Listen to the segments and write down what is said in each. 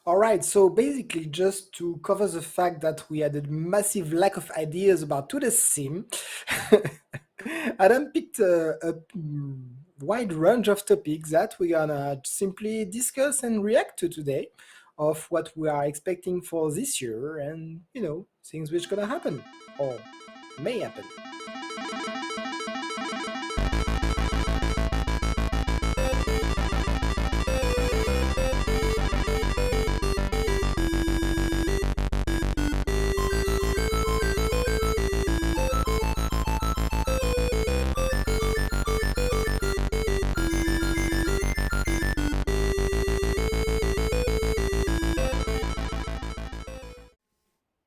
All right, so basically, just to cover the fact that we had a massive lack of ideas about today's sim, Adam picked a wide range of topics that we're gonna simply discuss and react to today, of what we are expecting for this year, and things which gonna happen or may happen.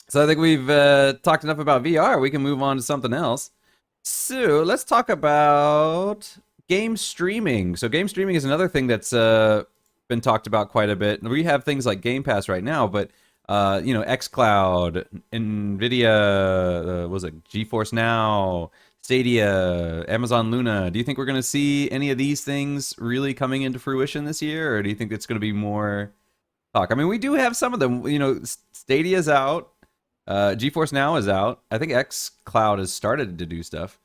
So I think we've talked enough about VR. We can move on to something else. So let's talk about game streaming. So game streaming is another thing that's been talked about quite a bit. We have things like Game Pass right now, but XCloud, Nvidia, was it GeForce Now, Stadia, Amazon Luna. Do you think we're going to see any of these things really coming into fruition this year, or do you think it's going to be more talk? I mean, we do have some of them. Stadia's out. GeForce Now is out. I think X Cloud has started to do stuff.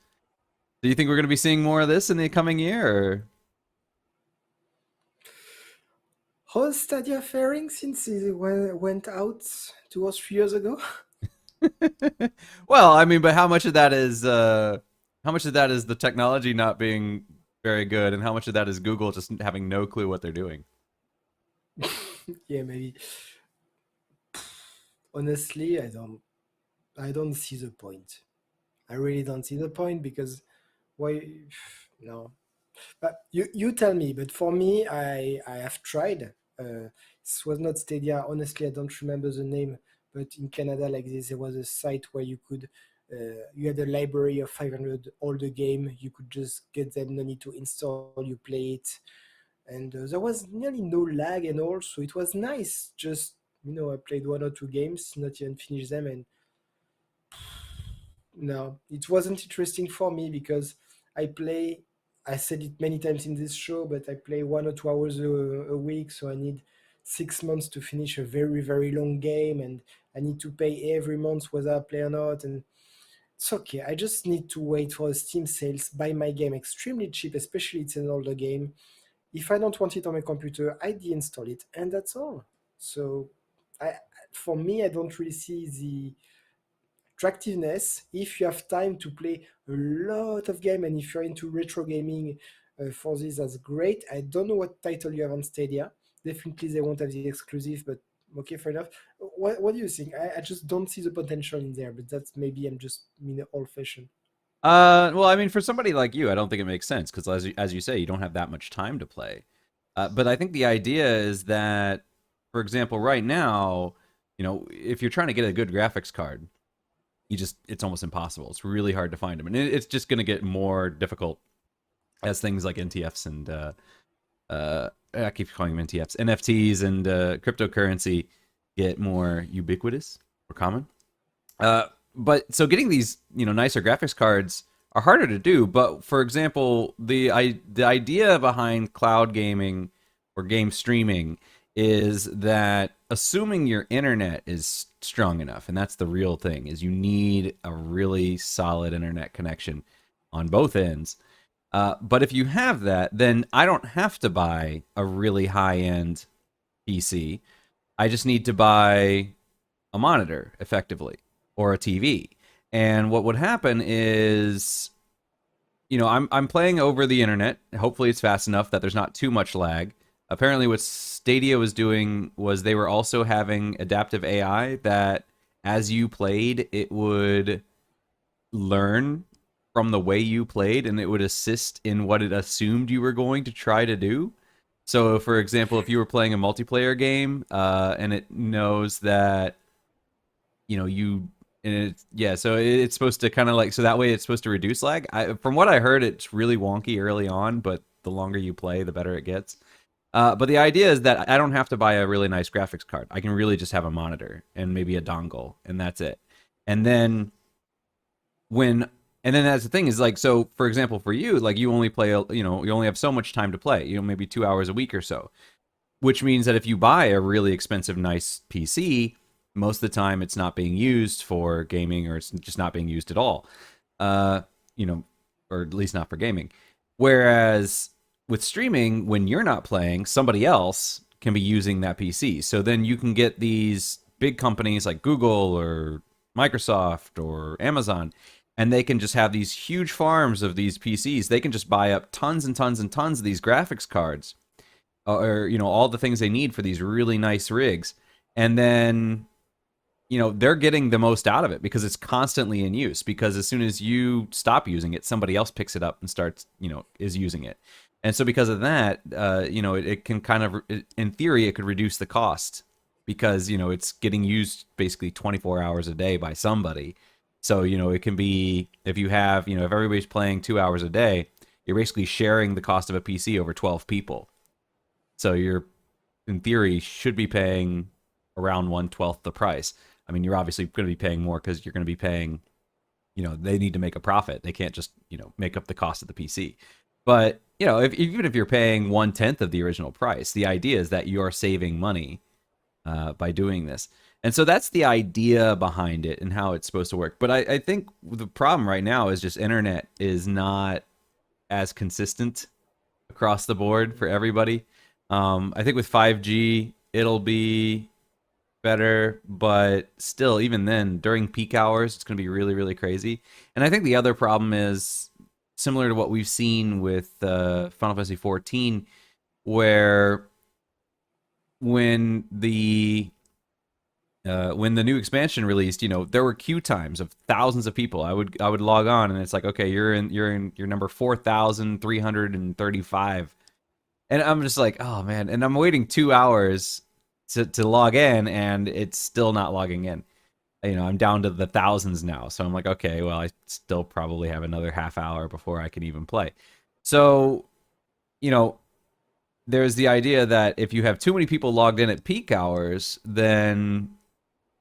Do you think we're going to be seeing more of this in the coming year? How's Stadia faring since it went out 2 or 3 years ago? Well, I mean, but how much of that is the technology not being very good, and how much of that is Google just having no clue what they're doing? Yeah, maybe. Honestly, I don't see the point. I really don't see the point because why? No. But you tell me. But for me, I have tried. This was not Stadia. Honestly, I don't remember the name. But in Canada, like this, there was a site where you had a library of 500 older game. You could just get them, no need to install. You play it, and there was nearly no lag and all. So it was nice. Just I played 1 or 2 games, not even finish them, and no, it wasn't interesting for me because I play. I said it many times in this show, but I play 1 or 2 hours a week, so I need 6 months to finish a very, very long game, and I need to pay every month whether I play or not. And it's okay. I just need to wait for the Steam sales, buy my game extremely cheap, especially it's an older game. If I don't want it on my computer, I deinstall it, and that's all. So, I, for me, I don't really see the attractiveness if you have time to play a lot of game, and if you're into retro gaming. For this, that's great. I don't know what title you have on Stadia. Definitely they won't have the exclusive, but okay, fair enough. What do you think? I just don't see the potential in there, but that's maybe I'm just old fashioned. Well, I mean, for somebody like you, I don't think it makes sense because, as you say, you don't have that much time to play. But I think the idea is that, for example, right now, if you're trying to get a good graphics card, it's almost impossible. It's really hard to find them, and it's just going to get more difficult as things like NTFs and I keep calling them NTFs, NFTs, and cryptocurrency get more ubiquitous or common. But so getting these nicer graphics cards are harder to do. But for example, the idea behind cloud gaming or game streaming is that assuming your internet is strong enough, and that's the real thing, is you need a really solid internet connection on both ends. But if you have that, then I don't have to buy a really high end PC. I just need to buy a monitor effectively or a TV. And what would happen is, I'm playing over the internet. Hopefully, it's fast enough that there's not too much lag. Apparently, what Stadia was doing was they were also having adaptive AI that, as you played, it would learn from the way you played and it would assist in what it assumed you were going to try to do. So, for example, if you were playing a multiplayer game and it knows that you and yeah, so it's supposed to kind of like, so that way it's supposed to reduce lag. From what I heard, it's really wonky early on, but the longer you play, the better it gets. But the idea is that I don't have to buy a really nice graphics card. I can really just have a monitor and maybe a dongle, and that's it. And then when and then that's the thing is, like, so for example, for you, like, you only play you only have so much time to play, maybe 2 hours a week or so. which means that if you buy a really expensive, nice PC, most of the time it's not being used for gaming, or it's just not being used at all. Uh, you know, or at least not for gaming. Whereas with streaming, when you're not playing, somebody else can be using that PC. So then you can get these big companies like Google or Microsoft or Amazon, and they can just have these huge farms of these PCs. They can just buy up tons and tons and tons of these graphics cards, or all the things they need for these really nice rigs, and then they're getting the most out of it because it's constantly in use, because as soon as you stop using it, somebody else picks it up and starts is using it. And so because of that, it can kind of, in theory, it could reduce the cost, because it's getting used basically 24 hours a day by somebody. So it can be, if you have, if everybody's playing 2 hours a day, you're basically sharing the cost of a PC over 12 people. So you're, in theory, should be paying around 1/12 the price. I mean, you're obviously going to be paying more because you're going to be paying, they need to make a profit. They can't just, make up the cost of the PC. But, even if you're paying 1/10 of the original price, the idea is that you're saving money by doing this. And so that's the idea behind it and how it's supposed to work. But I think the problem right now is just internet is not as consistent across the board for everybody. I think with 5G, it'll be better, but still, even then, during peak hours, it's going to be really, really crazy. And I think the other problem is similar to what we've seen with Final Fantasy 14, where when the new expansion released, there were queue times of thousands of people. I would log on, and it's like, okay, you're in your number 4,335, and I'm just like, oh man, and I'm waiting 2 hours to log in, and it's still not logging in. I'm down to the thousands now, so I'm like, okay, well, I still probably have another half hour before I can even play. So, you know, there's the idea that if you have too many people logged in at peak hours, then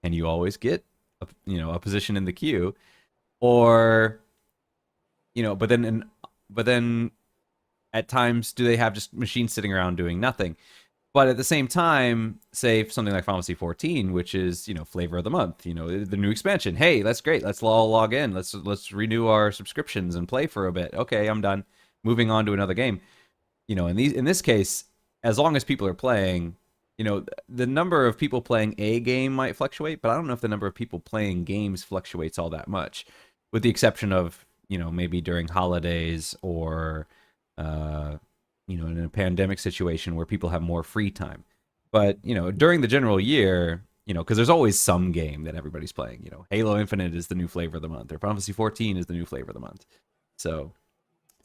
and you always get a position in the queue, or but then at times do they have just machines sitting around doing nothing? But at the same time, say something like Final Fantasy 14, which is flavor of the month, the new expansion. Hey, that's great. Let's all log in. Let's renew our subscriptions and play for a bit. Okay, I'm done. Moving on to another game. In this case, as long as people are playing, the number of people playing a game might fluctuate, but I don't know if the number of people playing games fluctuates all that much, with the exception of maybe during holidays, or uh, in a pandemic situation where people have more free time. But during the general year, because there's always some game that everybody's playing. Halo Infinite is the new flavor of the month, or Final Fantasy 14 is the new flavor of the month. So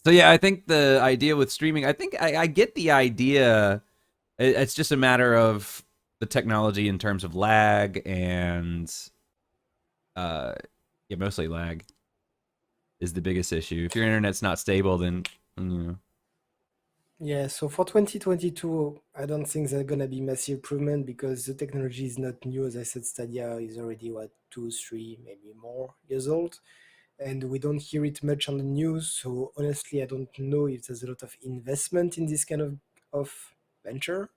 yeah, I think the idea with streaming, I think I get the idea. It's just a matter of the technology in terms of lag, and uh, yeah, mostly lag is the biggest issue. If your internet's not stable, then Yeah, so for 2022, I don't think there's gonna be massive improvement because the technology is not new. As I said, Stadia is already what, 2, 3, maybe more years old, and we don't hear it much on the news. So honestly, I don't know if there's a lot of investment in this kind of venture.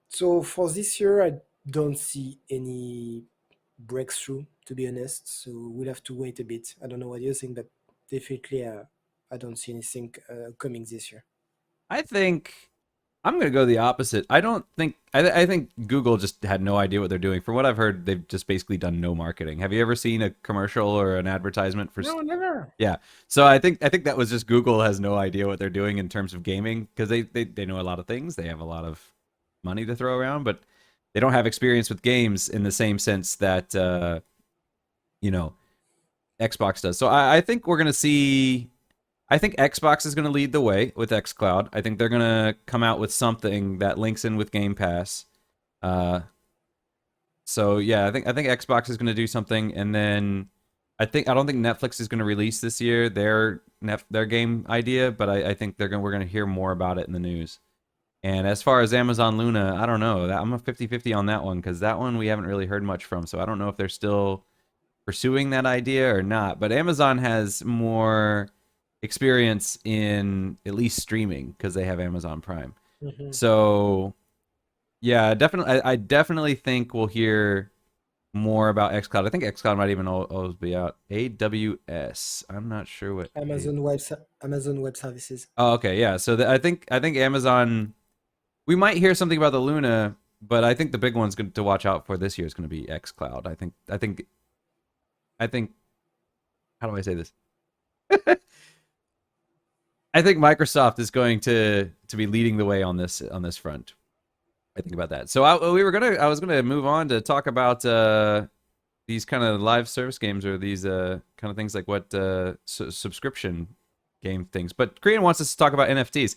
So for this year, I don't see any breakthrough, to be honest. So we'll have to wait a bit. I don't know what you think, but definitely, I don't see anything coming this year. I think I'm going to go the opposite. I don't think I think Google just had no idea what they're doing. From what I've heard, they've just basically done no marketing. Have you ever seen a commercial or an advertisement for? No, never. Yeah. So I think that was just Google has no idea what they're doing in terms of gaming, because they know a lot of things. They have a lot of money to throw around, but they don't have experience with games in the same sense that you know Xbox does. So I think we're going to see. I think Xbox is going to lead the way with xCloud. I think they're going to come out with something that links in with Game Pass. Uh, so yeah, I think Xbox is going to do something, and then I don't think Netflix is going to release this year their game idea, but I think we're going to hear more about it in the news. And as far as Amazon Luna, I don't know. I'm a 50-50 on that one, because that one we haven't really heard much from. So I don't know if they're still pursuing that idea or not. But Amazon has more experience in at least streaming because they have Amazon Prime. Mhm. So Yeah, definitely. I definitely think we'll hear more about xCloud. I think xCloud might even always be out. AWS. I'm not sure what. Amazon Web Services. Oh, okay, yeah. So I think Amazon. We might hear something about the Luna, but I think the big one's to watch out for this year is going to be xCloud. I think. How do I say this? I think Microsoft is going to be leading the way on this front. I think about that. So I was gonna move on to talk about these kind of live service games or these kind of things like what subscription game things. But Korean wants us to talk about NFTs.